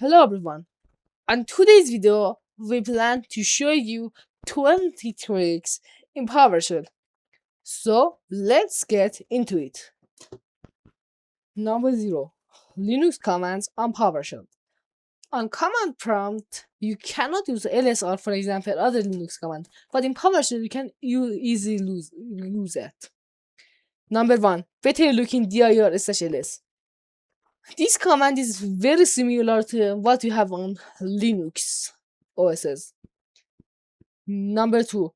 Hello everyone. On today's video, we plan to show you 20 tricks in PowerShell. So let's get into it. Number 0. Linux commands on PowerShell. On command prompt, you cannot use lsr, for example, other Linux command, but in PowerShell you easily use it. Number 1. Better looking dir/ls. This command is very similar to what you have on Linux OSs. Number 2.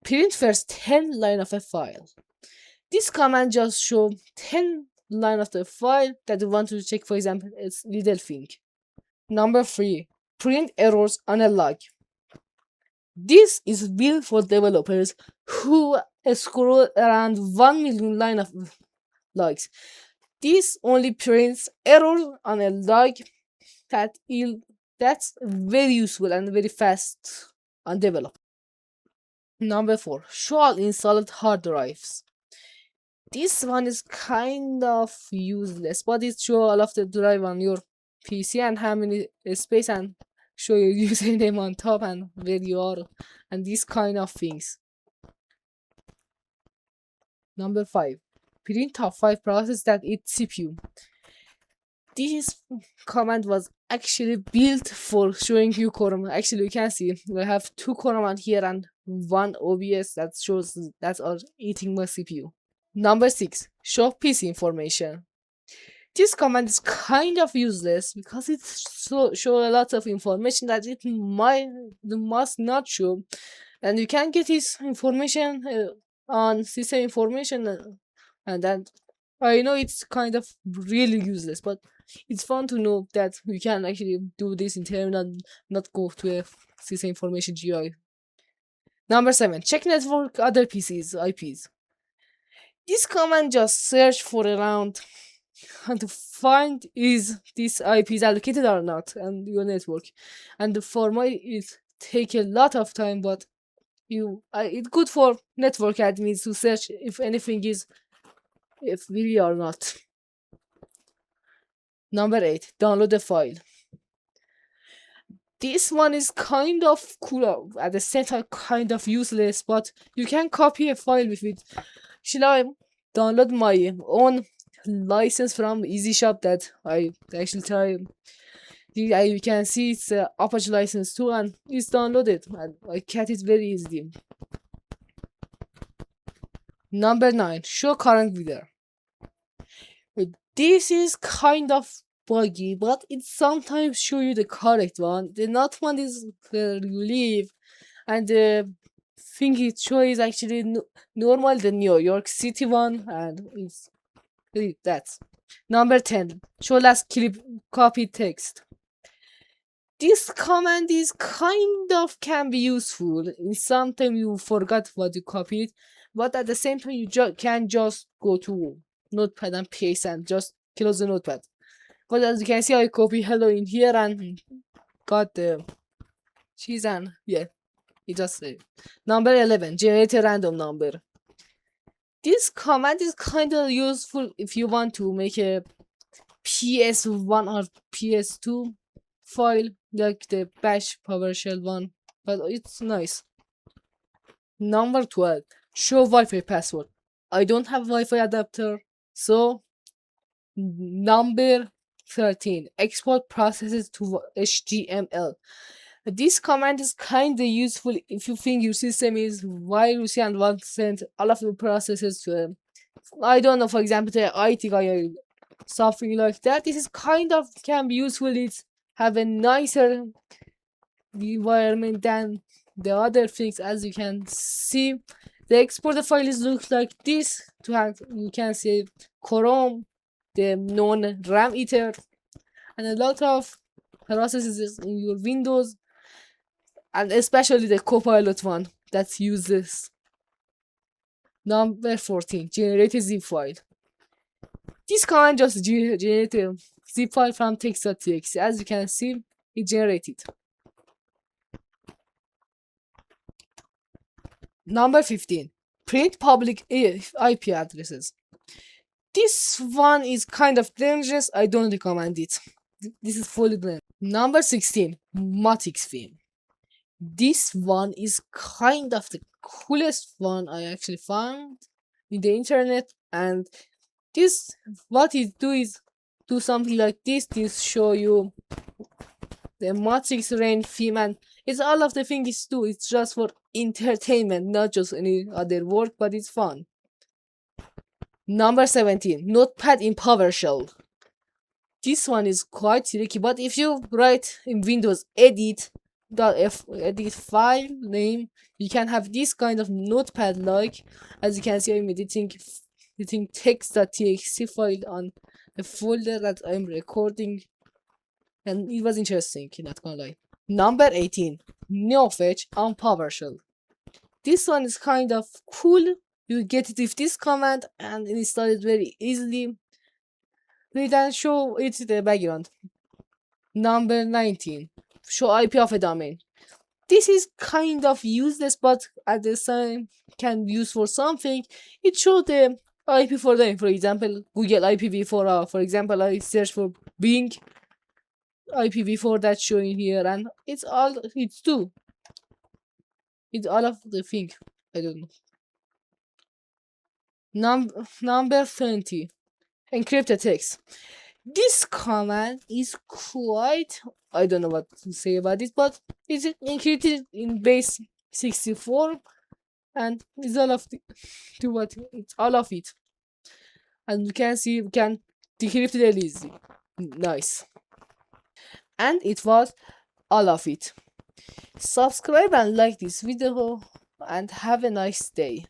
Print first 10 line of a file. This command just show 10 line of the file that you want to check, for example, its little thing. Number 3. Print errors on a log. This is built for developers who scroll around 1 million line of logs. This only prints errors on a log that's very useful and very fast on develop. Number 4. Show all installed hard drives. This one is kind of useless, but it show all of the drive on your PC and how many space and show your username on top and where you are and these kind of things. Number 5. Print top 5 processes that eat CPU. This command was actually built for showing you column. Actually, you can see we have 2 columns here and 1 OBS that shows that are eating my CPU. Number 6. Show PC information. This command is kind of useless because it show a lot of information that it must not show, and you can get this information on system information, and that I know it's kind of really useless, but it's fun to know that we can actually do this in terminal, not go to a system information GUI. Number 7. Check network other PCs IPs. This command just search for around and to find is this IP is allocated or not on your network, and for my it take a lot of time, but it's good for network admins to search if anything is if really or not. Number 8. Download a file. This one is kind of cool, at the same time kind of useless, but you can copy a file with it. Should I download my own license from Easy Shop that I actually try? You can see it's Apache license too, and it's downloaded, and I get it very easily. Number 9. Show current reader. This is kind of buggy, but it sometimes show you the correct one. The not one is where you live, and the thing it shows is actually normal the New York City one, and it's that. Number 10. Show last clip copy text. This command is kind of can be useful. Sometimes you forgot what you copied, but at the same time you can just go to Notepad and paste and just close the Notepad. But as you can see, I copy hello in here and got the cheese, and yeah, it just saved. Number 11. Generate a random number. This command is kind of useful if you want to make a PS1 or PS2 file like the bash PowerShell one, but it's nice. Number 12. Show Wi-Fi password. I don't have Wi-Fi adapter, so number 13. Export processes to HTML. This command is kinda useful if you think your system is virusy and want to send all of your processes to I don't know, for example, the IT guy or something like that. This is kind of can be useful. It's have a nicer environment than the other things. As you can see, the exported files look like this. To have you can see Chrome, the known RAM eater, and a lot of processes in your Windows, and especially the Copilot one that uses. Number 14. Generate a zip file. This command just generate a zip file from text.txt. As you can see, it generated. Number 15. Print public IP addresses. This one is kind of dangerous. I don't recommend it. This is fully blend. Number 16, Matix theme. This one is kind of the coolest one I actually found in the internet, and this what it do is do something like this. This show you the Matrix range theme, and it's all of the things do. It's just for entertainment, not just any other work, but it's fun. Number 17, Notepad in PowerShell. This one is quite tricky, but if you write in Windows edit file name, you can have this kind of notepad like. As you can see, I'm editing text.txt file on the folder that I'm recording, and it was interesting, not gonna lie. Number 18, Neofetch on PowerShell. This one is kind of cool. You get it with this command and install it very easily. We can show it the background. Number 19, show IP of a domain. This is kind of useless, but at the same can be used for something. It shows the IP for them. For example, Google IPv4. For example, I search for Bing IPv4, that's showing here, and it's all it's do. It's all of the thing. I don't know. Number 20, encrypted text. This command is quite, I don't know what to say about it, but it's encrypted in base 64, and it's all of the do what it's all of it. And you can see we can decrypt it easy. Nice. And it was all of it. Subscribe and like this video, and have a nice day.